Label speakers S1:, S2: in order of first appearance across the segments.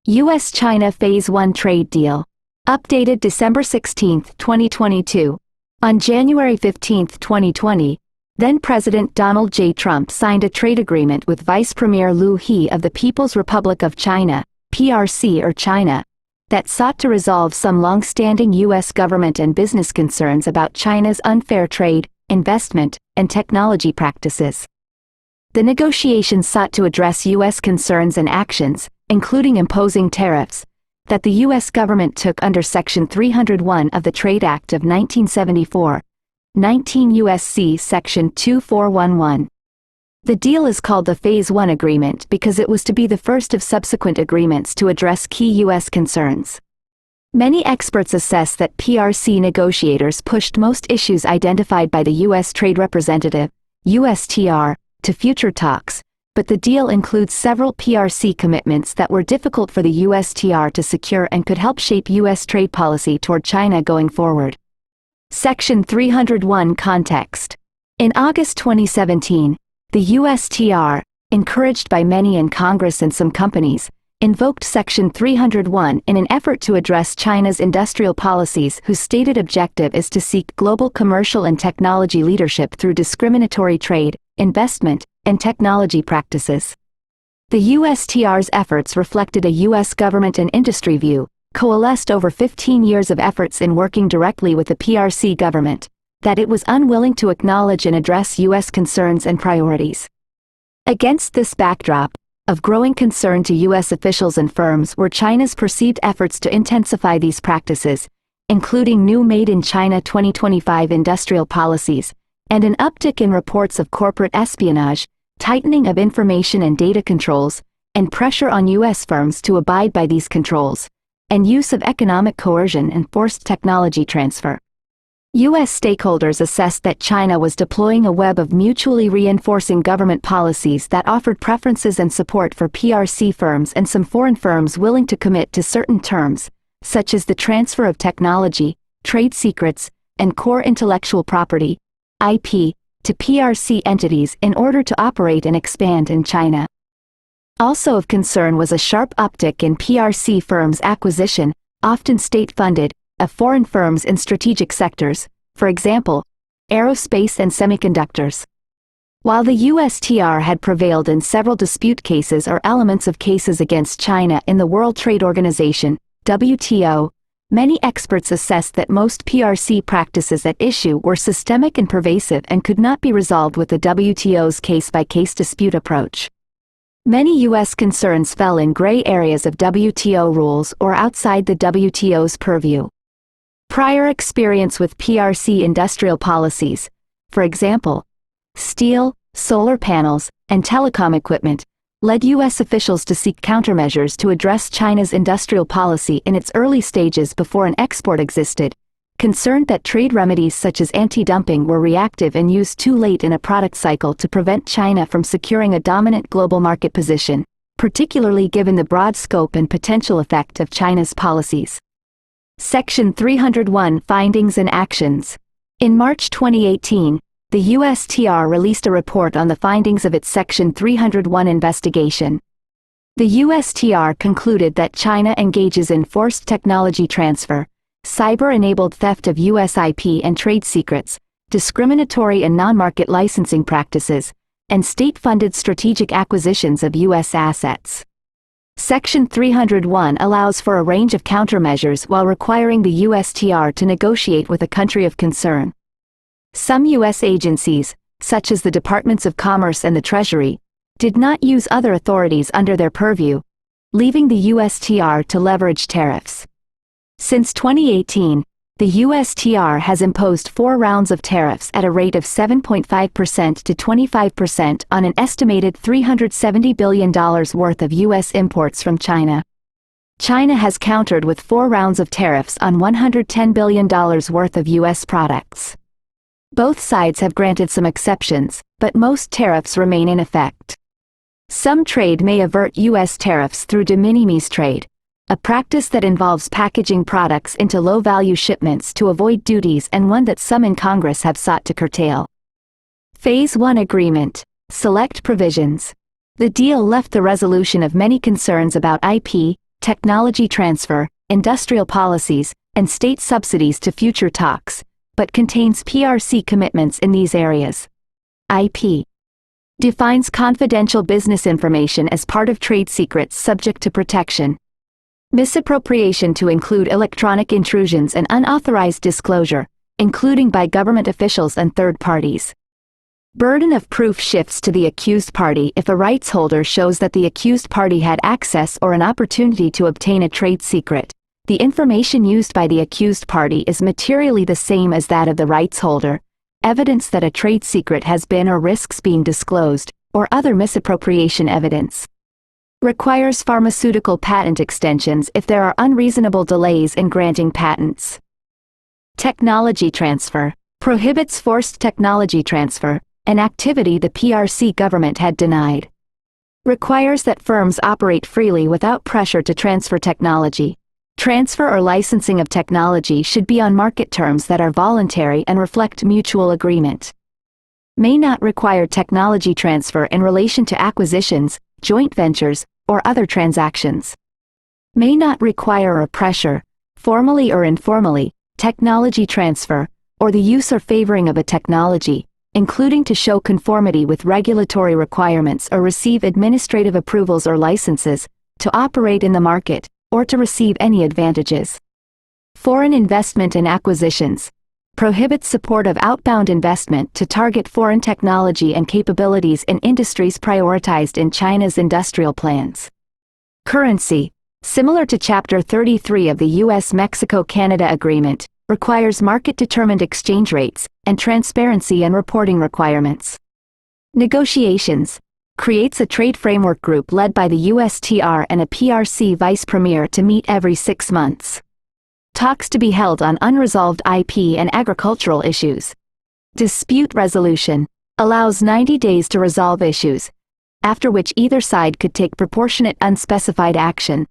S1: U.S.-China Phase 1 Trade Deal. Updated December 16, 2022. On January 15, 2020, then-President Donald J. Trump signed a trade agreement with Vice Premier Liu He of the People's Republic of China, PRC or China, that sought to resolve some long-standing U.S. government and business concerns about China's unfair trade, investment, and technology practices. The negotiations sought to address U.S. concerns and actions, including imposing tariffs, that the U.S. government took under Section 301 of the Trade Act of 1974, 19 U.S.C. Section 2411. The deal is called the Phase 1 Agreement because it was to be the first of subsequent agreements to address key U.S. concerns. Many experts assess that PRC negotiators pushed most issues identified by the U.S. Trade Representative, USTR, to future talks, but the deal includes several PRC commitments that were difficult for the USTR to secure and could help shape U.S. trade policy toward China going forward. Section 301 Context. In August 2017, the USTR, encouraged by many in Congress and some companies, invoked Section 301 in an effort to address China's industrial policies whose stated objective is to seek global commercial and technology leadership through discriminatory trade, investment, and technology practices. The USTR's efforts reflected a U.S. government and industry view, coalesced over 15 years of efforts in working directly with the PRC government, that it was unwilling to acknowledge and address U.S. concerns and priorities. Against this backdrop of growing concern to U.S. officials and firms were China's perceived efforts to intensify these practices, including new Made in China 2025 industrial policies, and an uptick in reports of corporate espionage, tightening of information and data controls, and pressure on U.S. firms to abide by these controls, and use of economic coercion and forced technology transfer. U.S. stakeholders assessed that China was deploying a web of mutually reinforcing government policies that offered preferences and support for PRC firms and some foreign firms willing to commit to certain terms, such as the transfer of technology, trade secrets, and core intellectual property, IP, to PRC entities in order to operate and expand in China. Also of concern was a sharp uptick in PRC firms' acquisition, often state-funded, of foreign firms in strategic sectors, for example, aerospace and semiconductors. While the USTR had prevailed in several dispute cases or elements of cases against China in the World Trade Organization, WTO, many experts assessed that most PRC practices at issue were systemic and pervasive and could not be resolved with the WTO's case-by-case dispute approach. Many U.S. concerns fell in gray areas of WTO rules or outside the WTO's purview. Prior experience with PRC industrial policies, for example, steel, solar panels, and telecom equipment, led U.S. officials to seek countermeasures to address China's industrial policy in its early stages before an export existed, concerned that trade remedies such as anti-dumping were reactive and used too late in a product cycle to prevent China from securing a dominant global market position, particularly given the broad scope and potential effect of China's policies. Section 301 Findings and Actions. In March 2018, the USTR released a report on the findings of its Section 301 investigation. The USTR concluded that China engages in forced technology transfer, cyber-enabled theft of U.S. IP and trade secrets, discriminatory and non-market licensing practices, and state-funded strategic acquisitions of U.S. assets. Section 301 allows for a range of countermeasures while requiring the USTR to negotiate with a country of concern. Some U.S. agencies, such as the Departments of Commerce and the Treasury, did not use other authorities under their purview, leaving the USTR to leverage tariffs. Since 2018, the USTR has imposed 4 rounds of tariffs at a rate of 7.5% to 25% on an estimated $370 billion worth of U.S. imports from China. China has countered with 4 rounds of tariffs on $110 billion worth of U.S. products. Both sides have granted some exceptions, but most tariffs remain in effect. Some trade may avert U.S. tariffs through de minimis trade, a practice that involves packaging products into low-value shipments to avoid duties and one that some in Congress have sought to curtail. Phase 1 Agreement. Select Provisions. The deal left the resolution of many concerns about IP, technology transfer, industrial policies, and state subsidies to future talks, but contains PRC commitments in these areas. IP defines confidential business information as part of trade secrets subject to protection. Misappropriation to include electronic intrusions and unauthorized disclosure, including by government officials and third parties. Burden of proof shifts to the accused party if a rights holder shows that the accused party had access or an opportunity to obtain a trade secret. The information used by the accused party is materially the same as that of the rights holder, evidence that a trade secret has been or risks being disclosed, or other misappropriation evidence. Requires pharmaceutical patent extensions if there are unreasonable delays in granting patents. Technology transfer prohibits forced technology transfer, an activity the PRC government had denied. Requires that firms operate freely without pressure to transfer technology. Transfer or licensing of technology should be on market terms that are voluntary and reflect mutual agreement. May not require technology transfer in relation to acquisitions, joint ventures, or other transactions. May not require or pressure, formally or informally, technology transfer, or the use or favoring of a technology, including to show conformity with regulatory requirements or receive administrative approvals or licenses, to operate in the market, or to receive any advantages. Foreign investment and acquisitions prohibits support of outbound investment to target foreign technology and capabilities in industries prioritized in China's industrial plans. Currency, similar to Chapter 33 of the U.S.-Mexico-Canada Agreement, requires market-determined exchange rates and transparency and reporting requirements. Negotiations creates a trade framework group led by the USTR and a PRC vice premier to meet every 6 months. Talks to be held on unresolved IP and agricultural issues. Dispute resolution allows 90 days to resolve issues, after which either side could take proportionate unspecified action.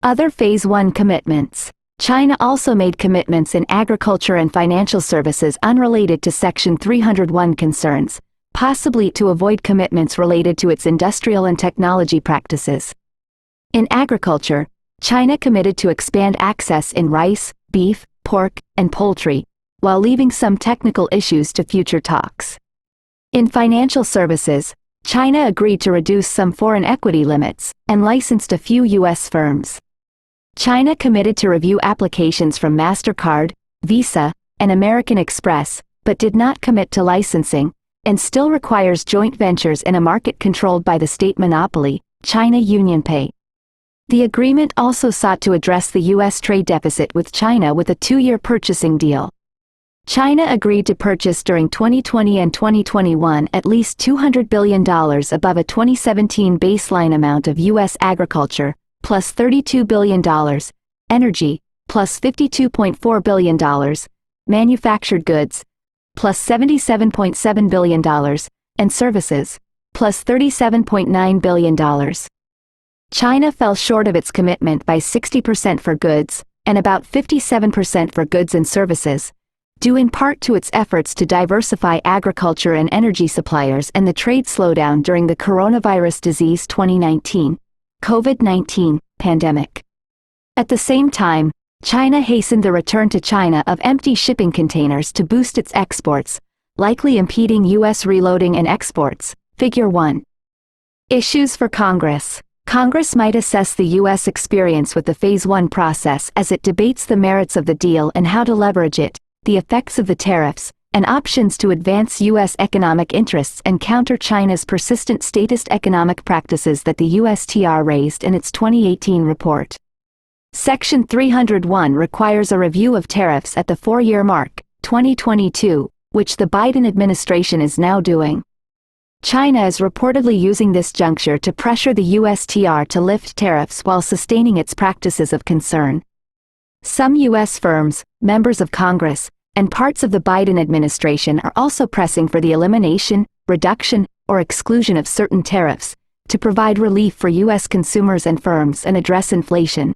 S1: Other Phase 1 commitments. China also made commitments in agriculture and financial services unrelated to Section 301 concerns, possibly to avoid commitments related to its industrial and technology practices. In agriculture, China committed to expand access in rice, beef, pork, and poultry, while leaving some technical issues to future talks. In financial services, China agreed to reduce some foreign equity limits, and licensed a few U.S. firms. China committed to review applications from MasterCard, Visa, and American Express, but did not commit to licensing, and still requires joint ventures in a market controlled by the state monopoly, China UnionPay. The agreement also sought to address the U.S. trade deficit with China with a 2-year purchasing deal. China agreed to purchase during 2020 and 2021 at least $200 billion above a 2017 baseline amount of U.S. agriculture, plus $32 billion, energy, plus $52.4 billion, manufactured goods, plus $77.7 billion, and services, plus $37.9 billion. China fell short of its commitment by 60% for goods, and about 57% for goods and services, due in part to its efforts to diversify agriculture and energy suppliers and the trade slowdown during the coronavirus disease 2019, COVID-19, pandemic. At the same time, China hastened the return to China of empty shipping containers to boost its exports, likely impeding U.S. reloading and exports. Figure 1. Issues for Congress. Congress might assess the U.S. experience with the Phase 1 process as it debates the merits of the deal and how to leverage it, the effects of the tariffs, and options to advance U.S. economic interests and counter China's persistent statist economic practices that the USTR raised in its 2018 report. Section 301 requires a review of tariffs at the 4-year mark, 2022, which the Biden administration is now doing. China is reportedly using this juncture to pressure the USTR to lift tariffs while sustaining its practices of concern. Some U.S. firms, members of Congress, and parts of the Biden administration are also pressing for the elimination, reduction, or exclusion of certain tariffs, to provide relief for U.S. consumers and firms and address inflation.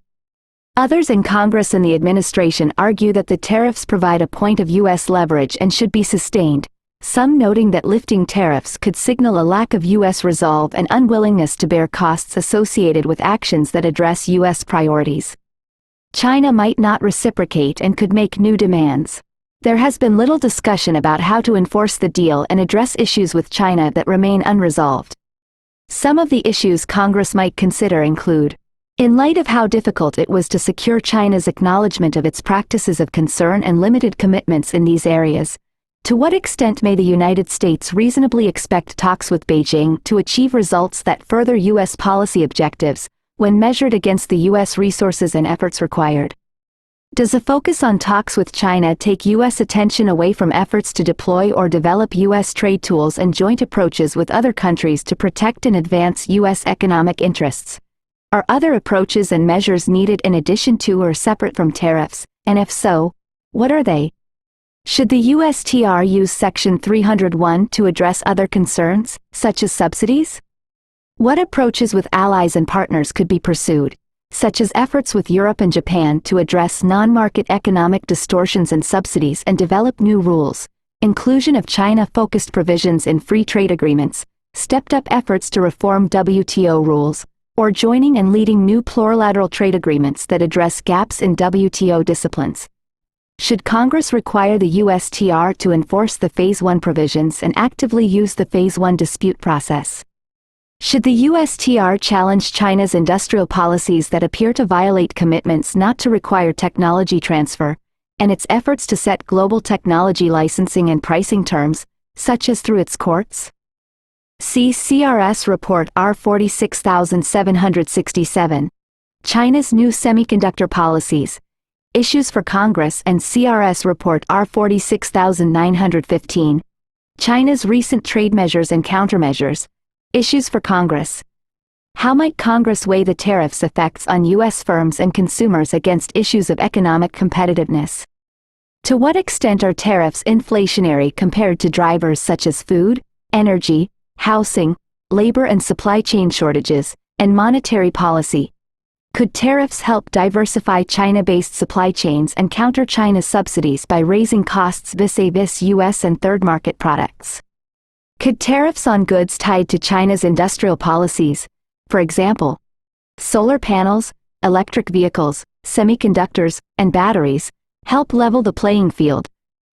S1: Others in Congress and the administration argue that the tariffs provide a point of U.S. leverage and should be sustained, some noting that lifting tariffs could signal a lack of U.S. resolve and unwillingness to bear costs associated with actions that address U.S. priorities. China might not reciprocate and could make new demands. There has been little discussion about how to enforce the deal and address issues with China that remain unresolved. Some of the issues Congress might consider include: in light of how difficult it was to secure China's acknowledgement of its practices of concern and limited commitments in these areas, to what extent may the United States reasonably expect talks with Beijing to achieve results that further U.S. policy objectives, when measured against the U.S. resources and efforts required? Does a focus on talks with China take U.S. attention away from efforts to deploy or develop U.S. trade tools and joint approaches with other countries to protect and advance U.S. economic interests? Are other approaches and measures needed in addition to or separate from tariffs, and if so, what are they? Should the USTR use Section 301 to address other concerns, such as subsidies? What approaches with allies and partners could be pursued, such as efforts with Europe and Japan to address non-market economic distortions and subsidies and develop new rules, inclusion of China-focused provisions in free trade agreements, stepped-up efforts to reform WTO rules, or joining and leading new plurilateral trade agreements that address gaps in WTO disciplines? Should Congress require the USTR to enforce the Phase 1 provisions and actively use the Phase 1 dispute process? Should the USTR challenge China's industrial policies that appear to violate commitments not to require technology transfer, and its efforts to set global technology licensing and pricing terms, such as through its courts? See CRS Report R46767, China's New Semiconductor Policies, Issues for Congress, and CRS Report R46915, China's Recent Trade Measures and Countermeasures, Issues for Congress. How might Congress weigh the tariffs' effects on U.S. firms and consumers against issues of economic competitiveness? To what extent are tariffs inflationary compared to drivers such as food, energy, housing, labor and supply chain shortages, and monetary policy? Could tariffs help diversify China-based supply chains and counter China's subsidies by raising costs vis-a-vis U.S. and third-market products? Could tariffs on goods tied to China's industrial policies, for example, solar panels, electric vehicles, semiconductors, and batteries, help level the playing field,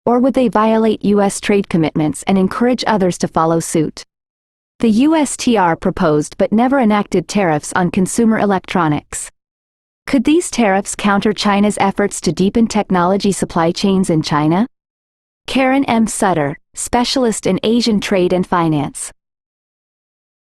S1: or would they violate U.S. trade commitments and encourage others to follow suit? The USTR proposed but never enacted tariffs on consumer electronics. Could these tariffs counter China's efforts to deepen technology supply chains in China? Karen M. Sutter, specialist in Asian trade and finance.